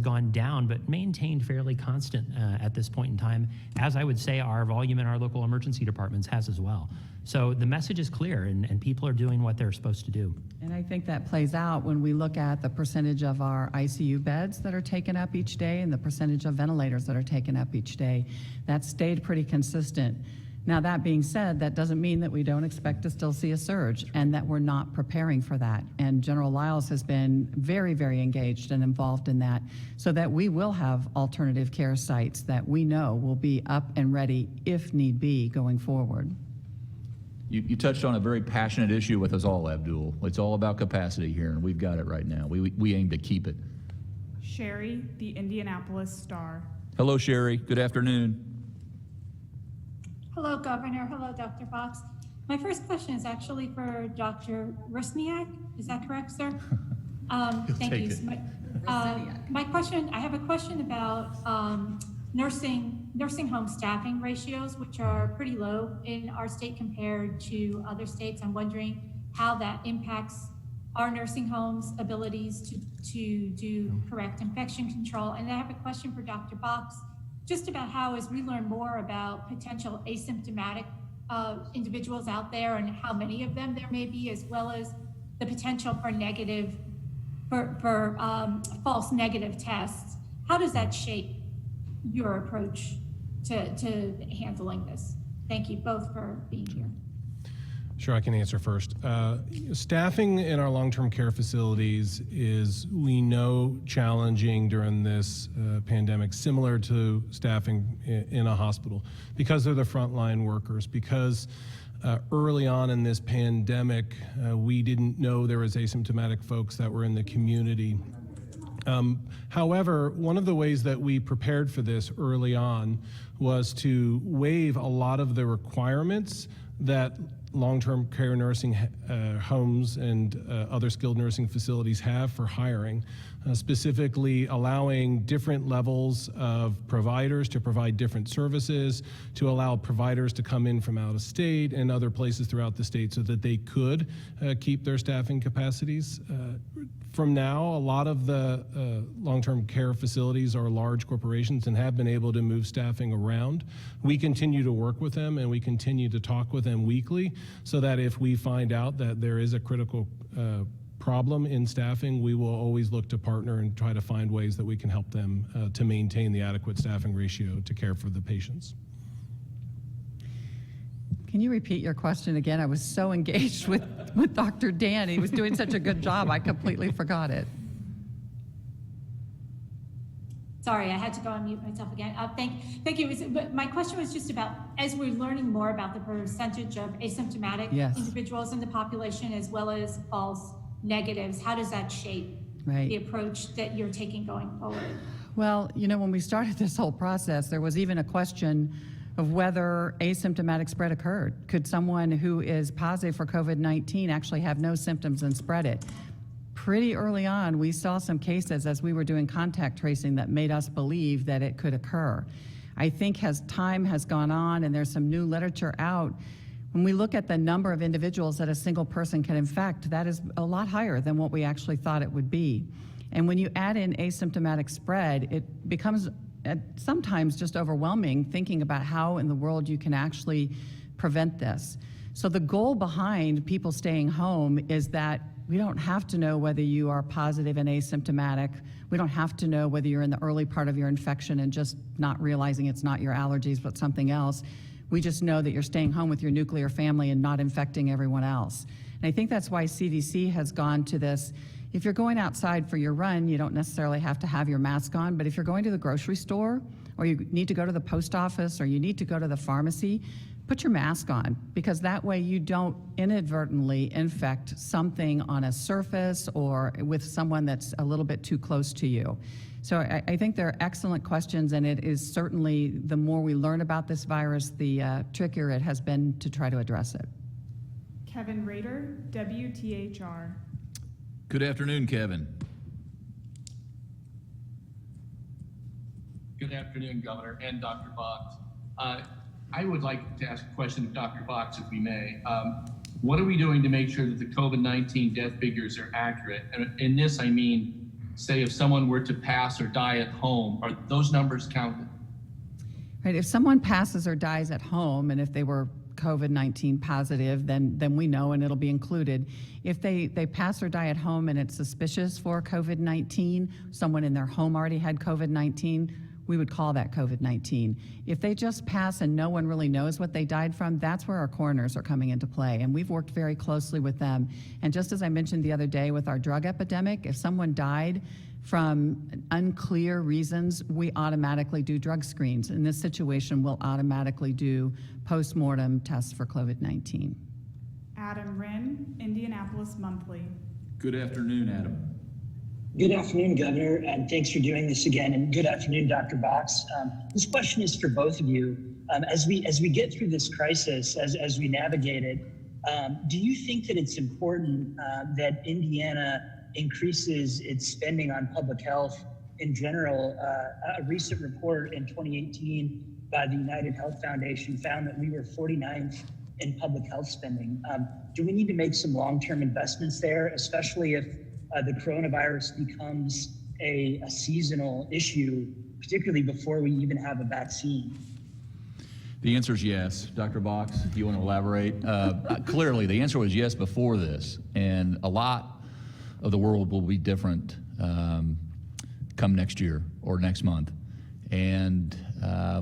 gone down, but maintained fairly constant at this point in time, as I would say our volume in our local emergency departments has as well. So the message is clear, and people are doing what they're supposed to do. And I think that plays out when we look at the percentage of our ICU beds that are taken up each day and the percentage of ventilators that are taken up each day. That stayed pretty consistent. Now, that being said, that doesn't mean that we don't expect to still see a surge and that we're not preparing for that. And General Lyles has been very, very engaged and involved in that so that we will have alternative care sites that we know will be up and ready if need be going forward. You touched on a very passionate issue with us all, Abdul. It's all about capacity here, and we've got it right now. We aim to keep it. Sherry, the Indianapolis Star. Hello, Sherry. Good afternoon. Hello, Governor. Hello, Dr. Fox. My first question is actually for Dr. Rusniak. Is that correct, sir? Thank you. So my question, I have a question about nursing home staffing ratios, which are pretty low in our state compared to other states. I'm wondering how that impacts our nursing homes' abilities to do correct infection control. And I have a question for Dr. Box, just about how, as we learn more about potential asymptomatic individuals out there and how many of them there may be, as well as the potential for false negative tests, how does that shape your approach to handling this? Thank you both for being here. Sure, I can answer first. Staffing in our long-term care facilities is, we know, challenging during this pandemic, similar to staffing in a hospital, because they're the frontline workers, because early on in this pandemic, we didn't know there was asymptomatic folks that were in the community. However, one of the ways that we prepared for this early on was to waive a lot of the requirements that long-term care nursing homes and other skilled nursing facilities have for hiring, specifically allowing different levels of providers to provide different services, to allow providers to come in from out of state and other places throughout the state so that they could keep their staffing capacities. From now, a lot of the long-term care facilities are large corporations and have been able to move staffing around. We continue to work with them and we continue to talk with them weekly so that if we find out that there is a critical problem in staffing, we will always look to partner and try to find ways that we can help them to maintain the adequate staffing ratio to care for the patients. Can you repeat your question again? I was so engaged with Dr. Dan. He was doing such a good job, I completely forgot it. Sorry, I had to go on mute myself again. Thank you. But my question was just about, as we're learning more about the percentage of asymptomatic individuals in the population, as well as false negatives, how does that shape the approach that you're taking going forward? Well, you know, when we started this whole process, there was even a question of whether asymptomatic spread occurred. Could someone who is positive for COVID-19 actually have no symptoms and spread it? Pretty early on, we saw some cases as we were doing contact tracing that made us believe that it could occur. I think as time has gone on and there's some new literature out, when we look at the number of individuals that a single person can infect, that is a lot higher than what we actually thought it would be. And when you add in asymptomatic spread, it becomes sometimes just overwhelming thinking about how in the world you can actually prevent this. So the goal behind people staying home is that we don't have to know whether you are positive and asymptomatic. We don't have to know whether you're in the early part of your infection and just not realizing it's not your allergies but something else. We just know that you're staying home with your nuclear family and not infecting everyone else. And I think that's why CDC has gone to this. If you're going outside for your run, you don't necessarily have to have your mask on, but if you're going to the grocery store or you need to go to the post office or you need to go to the pharmacy, put your mask on, because that way you don't inadvertently infect something on a surface or with someone that's a little bit too close to you. So I think they're excellent questions, and it is certainly, the more we learn about this virus, the trickier it has been to try to address it. Kevin Rader, WTHR. Good afternoon, Kevin. Good afternoon, Governor and Dr. Fox. I would like to ask a question of Dr. Fox, if we may. What are we doing to make sure that the COVID-19 death figures are accurate? And in this, I mean, say if someone were to pass or die at home, are those numbers counted? Right, if someone passes or dies at home, and if they were COVID-19 positive, then we know and it'll be included. If they pass or die at home and it's suspicious for COVID-19, someone in their home already had COVID-19, we would call that COVID-19. If they just pass and no one really knows what they died from, that's where our coroners are coming into play. And we've worked very closely with them. And just as I mentioned the other day with our drug epidemic, if someone died from unclear reasons, we automatically do drug screens. In this situation, we'll automatically do post-mortem tests for COVID-19. Adam Wren, Indianapolis Monthly. Good afternoon, Adam. Good afternoon, Governor, and thanks for doing this again. And good afternoon, Dr. Box. This question is for both of you. As we get through this crisis, as we navigate it, do you think that it's important that Indiana increases its spending on public health in general? A recent report in 2018 by the United Health Foundation found that we were 49th in public health spending. Do we need to make some long-term investments there, especially if the coronavirus becomes a seasonal issue, particularly before we even have a vaccine? The answer is yes. Dr. Box, if you want to elaborate. Clearly, the answer was yes before this, and a lot of the world will be different come next year or next month. And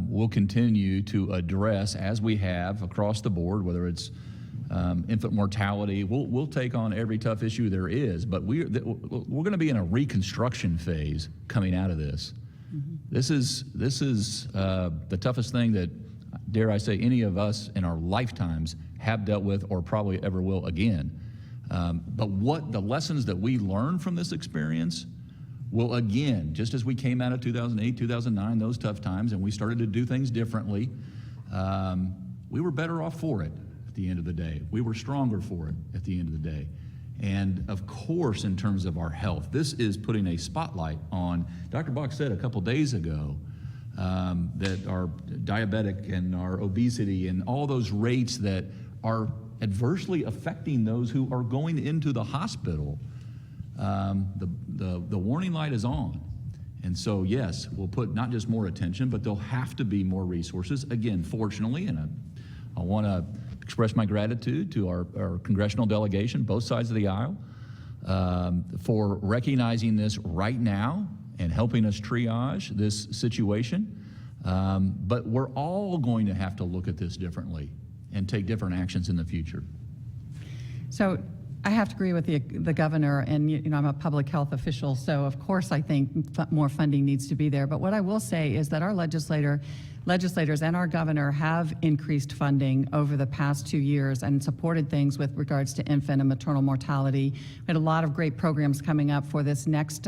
we'll continue to address, as we have across the board, whether it's infant mortality. We'll take on every tough issue there is, but we're going to be in a reconstruction phase coming out of this. Mm-hmm. This is the toughest thing that, dare I say, any of us in our lifetimes have dealt with or probably ever will again. But what the lessons that we learn from this experience will, again, just as we came out of 2008, 2009, those tough times, and we started to do things differently, we were better off for it. At the end of the day, we were stronger for it at the end of the day. And of course, in terms of our health, this is putting a spotlight on, Dr. Box said a couple days ago, that our diabetic and our obesity and all those rates that are adversely affecting those who are going into the hospital, the warning light is on. And so, yes, we'll put not just more attention, but there'll have to be more resources. Again, fortunately, and I want to express my gratitude to our congressional delegation, both sides of the aisle, for recognizing this right now and helping us triage this situation. But we're all going to have to look at this differently and take different actions in the future. So I have to agree with the governor, and I'm a public health official, so of course I think more funding needs to be there. But what I will say is that our legislators and our governor have increased funding over the past 2 years and supported things with regards to infant and maternal mortality. We had a lot of great programs coming up for this next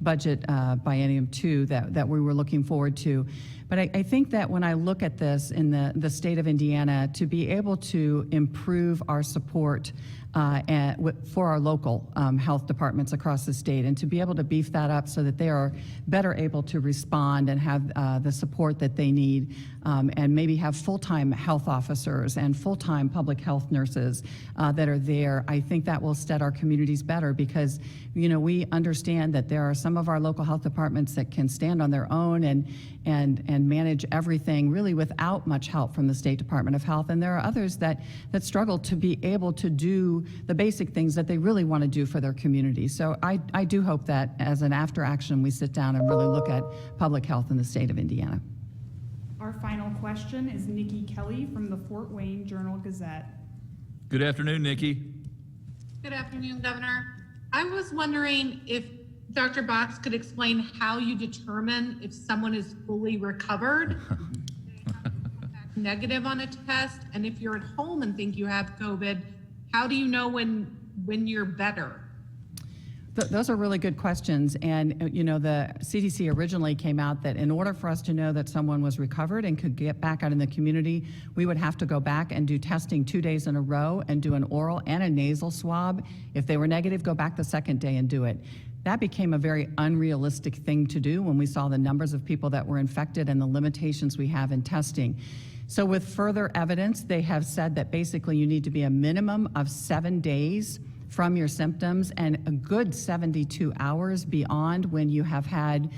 budget biennium too that we were looking forward to. But I think that when I look at this in the state of Indiana, to be able to improve our support for our local health departments across the state, and to be able to beef that up so that they are better able to respond and have the support that they need, and maybe have full-time health officers and full-time public health nurses that are there. I think that will set our communities better, because we understand that there are some of our local health departments that can stand on their own and manage everything really without much help from the State Department of Health, and there are others that struggle to be able to do the basic things that they really want to do for their community. So I do hope that as an after action, we sit down and really look at public health in the state of Indiana. Our final question is Nikki Kelly from the Fort Wayne Journal-Gazette. Good afternoon, Nikki. Good afternoon, Governor. I was wondering if Dr. Box could explain how you determine if someone is fully recovered, negative on a test, and if you're at home and think you have COVID, how do you know when you're better? Those are really good questions. And, the CDC originally came out that in order for us to know that someone was recovered and could get back out in the community, we would have to go back and do testing 2 days in a row and do an oral and a nasal swab. If they were negative, go back the second day and do it. That became a very unrealistic thing to do when we saw the numbers of people that were infected and the limitations we have in testing. So with further evidence, they have said that basically you need to be a minimum of 7 days from your symptoms and a good 72 hours beyond when you have had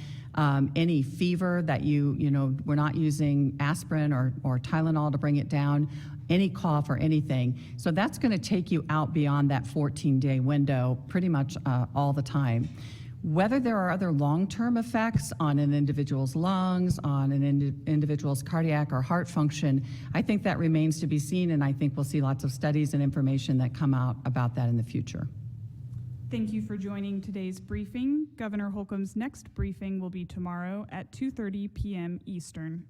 any fever that we're not using aspirin or Tylenol to bring it down, any cough or anything. So that's going to take you out beyond that 14-day window pretty much all the time. Whether there are other long-term effects on an individual's lungs, on an individual's cardiac or heart function, I think that remains to be seen, and I think we'll see lots of studies and information that come out about that in the future. Thank you for joining today's briefing. Governor Holcomb's next briefing will be tomorrow at 2:30 p.m. Eastern.